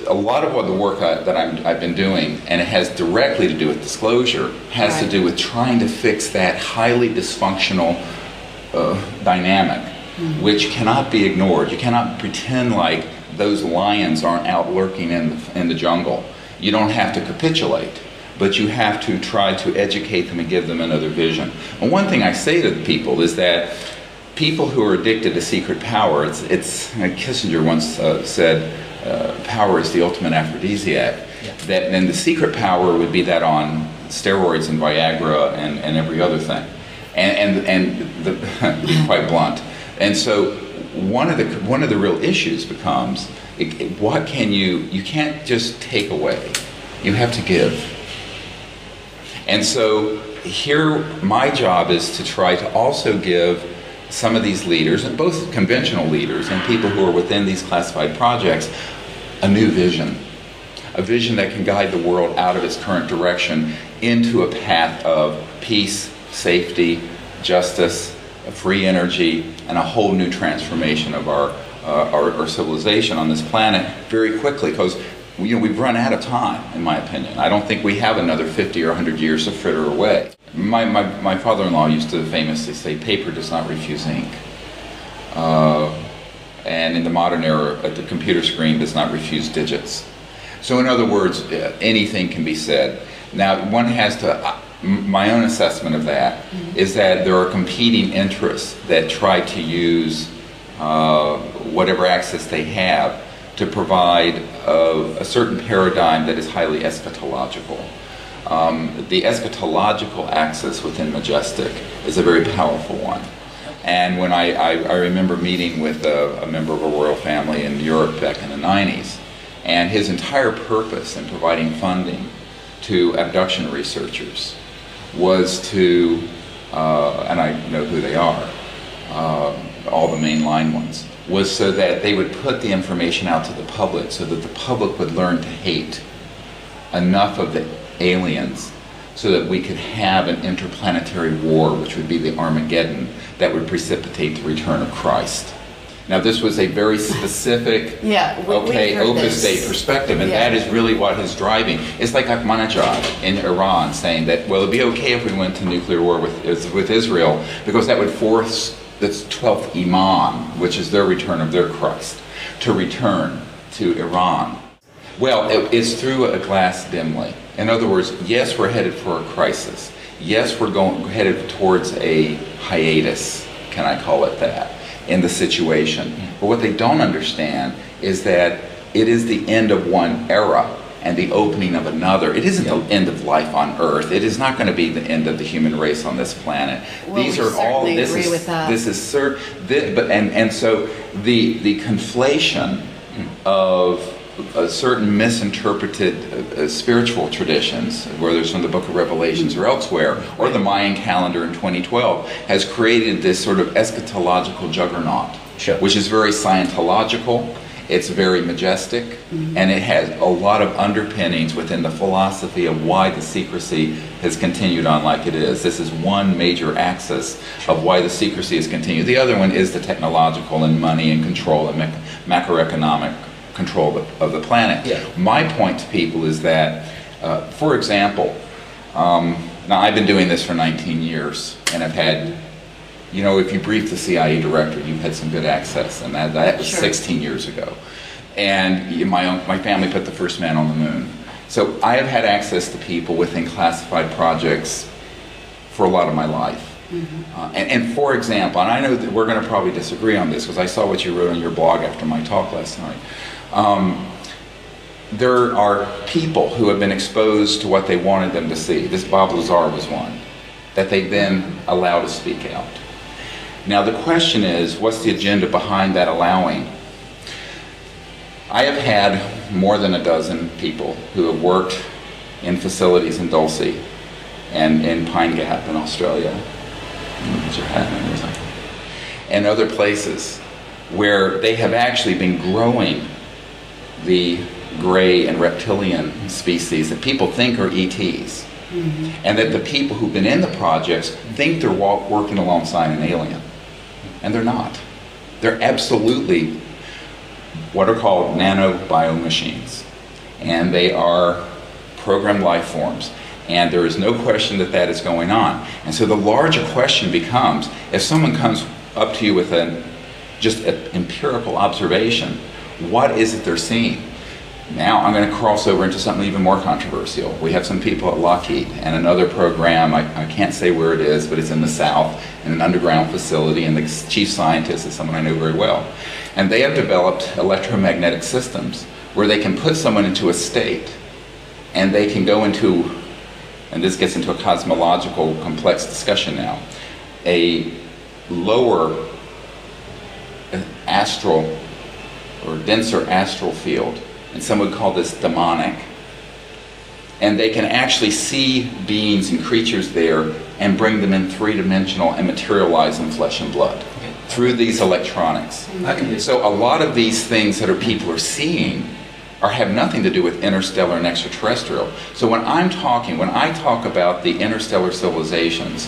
a lot of what the work that I've been doing, and it has directly to do with disclosure, has to do with trying to fix that highly dysfunctional dynamic, which cannot be ignored. You cannot pretend like those lions aren't out lurking in the jungle. You don't have to capitulate, but you have to try to educate them and give them another vision. And one thing I say to the people is that people who are addicted to secret power, Kissinger once said, power is the ultimate aphrodisiac. Yeah. Then the secret power would be that on steroids and Viagra and every other thing, to be quite blunt. And so one of the real issues becomes, what can you can't just take away, you have to give. And so here my job is to try to also give some of these leaders, and both conventional leaders and people who are within these classified projects, a new vision. A vision that can guide the world out of its current direction into a path of peace, safety, justice, free energy, and a whole new transformation of our civilization on this planet very quickly, because we've run out of time, in my opinion. I don't think we have another 50 or 100 years to fritter away. My father-in-law used to famously say, paper does not refuse ink. And in the modern era, the computer screen does not refuse digits. So in other words, anything can be said. Now, one has to, my own assessment of that is that there are competing interests that try to use whatever access they have to provide a certain paradigm that is highly eschatological. The eschatological axis within Majestic is a very powerful one. And when I remember meeting with a member of a royal family in Europe back in the 90s, and his entire purpose in providing funding to abduction researchers was to, and I know who they are, all the mainline ones, was so that they would put the information out to the public so that the public would learn to hate enough of the aliens so that we could have an interplanetary war, which would be the Armageddon, that would precipitate the return of Christ. Now, this was a very specific, Opus Dei perspective, and that is really what is driving. It's like Ahmadinejad in Iran saying that, well, it'd be okay if we went to nuclear war with Israel, because that would force the 12th Imam, which is their return of their Christ, to return to Iran. Well, it's through a glass dimly. In other words, yes, we're headed for a crisis. Yes, we're headed towards a hiatus, can I call it that, in the situation. But what they don't understand is that it is the end of one era and the opening of another. It isn't the end of life on Earth. It is not going to be the end of the human race on this planet. Well, these are all. This agree is with that. This is and so the conflation of certain misinterpreted spiritual traditions, whether it's from the Book of Revelations or elsewhere, or the Mayan calendar in 2012, has created this sort of eschatological juggernaut, which is very Scientological, it's very majestic, and it has a lot of underpinnings within the philosophy of why the secrecy has continued on like it is. This is one major axis of why the secrecy has continued. The other one is the technological and money and control and macroeconomic control of the planet. My point to people is that, for example, now I've been doing this for 19 years, and I've had, if you brief the CIA director, you've had some good access, and that was 16 years ago. And my family put the first man on the moon. So I have had access to people within classified projects for a lot of my life. And for example, and I know that we're going to probably disagree on this because I saw what you wrote on your blog after my talk last night. There are people who have been exposed to what they wanted them to see. This Bob Lazar was one that they then allow to speak out. Now the question is, what's the agenda behind that allowing? I have had more than a dozen people who have worked in facilities in Dulce and in Pine Gap in Australia, and other places where they have actually been growing the gray and reptilian species that people think are ETs. And that the people who've been in the projects think they're working alongside an alien. And they're not. They're absolutely what are called nano-biomachines. and they are programmed life forms. And there is no question that that is going on. And so the larger question becomes, if someone comes up to you with just an empirical observation, what is it they're seeing? Now I'm going to cross over into something even more controversial. We have some people at Lockheed and another program, I can't say where it is, but it's in the South, in an underground facility, and the chief scientist is someone I know very well. And they have developed electromagnetic systems where they can put someone into a state, and they can go into, and this gets into a cosmological complex discussion now, a lower astral or denser astral field, and some would call this demonic. And they can actually see beings and creatures there and bring them in three-dimensional and materialize in flesh and blood through these electronics. So a lot of these things that people are seeing have nothing to do with interstellar and extraterrestrial. So when I talk about the interstellar civilizations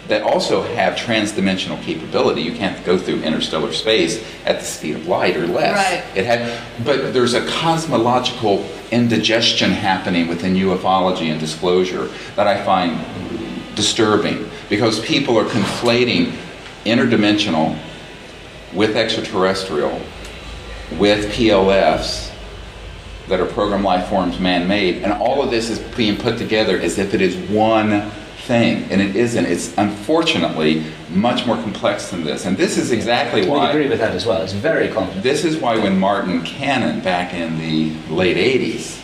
that also have trans-dimensional capability, you can't go through interstellar space at the speed of light or less. Right. But there's a cosmological indigestion happening within ufology and disclosure that I find disturbing, because people are conflating interdimensional with extraterrestrial with PLFs that are programmed life forms, man-made, and all of this is being put together as if it is one thing, and it isn't. It's unfortunately much more complex than this, and this is exactly why. I agree with that as well. It's very complex. This is why when Martin Cannon, back in the late 80s,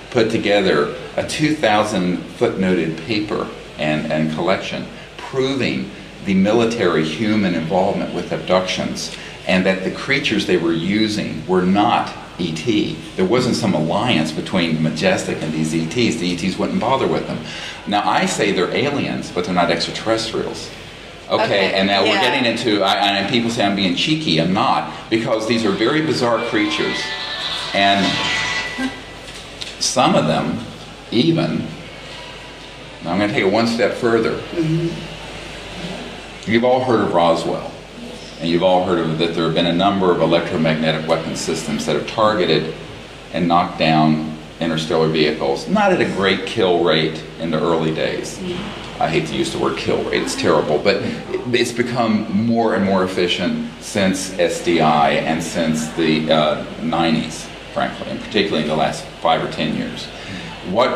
put together a 2,000 footnoted paper and collection proving the military human involvement with abductions, and that the creatures they were using were not ET. There wasn't some alliance between Majestic and these ETs. The ETs wouldn't bother with them. Now I say they're aliens, but they're not extraterrestrials. Okay, and now we're getting into, and people say I'm being cheeky. I'm not, because these are very bizarre creatures, and some of them even, now I'm going to take it one step further. You've all heard of Roswell. And you've all heard of that there have been a number of electromagnetic weapon systems that have targeted and knocked down interstellar vehicles, not at a great kill rate in the early days. I hate to use the word kill rate, it's terrible, but it's become more and more efficient since SDI and since the 90s, frankly, and particularly in the last 5 or 10 years. What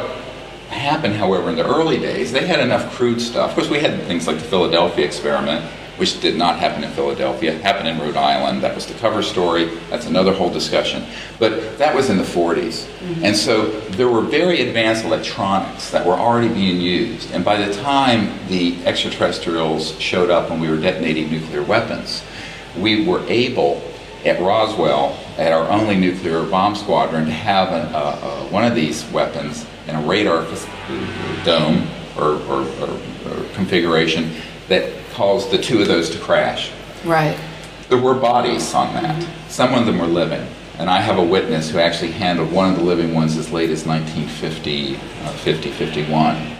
happened, however, in the early days, they had enough crude stuff. Of course, we had things like the Philadelphia experiment, which did not happen in Philadelphia. It happened in Rhode Island. That was the cover story. That's another whole discussion. But that was in the 40s. And so there were very advanced electronics that were already being used. And by the time the extraterrestrials showed up when we were detonating nuclear weapons, we were able, at Roswell, at our only nuclear bomb squadron, to have one of these weapons in a radar dome or configuration that caused the two of those to crash. Right. There were bodies on that. Some of them were living. And I have a witness who actually handled one of the living ones as late as 1950, 51.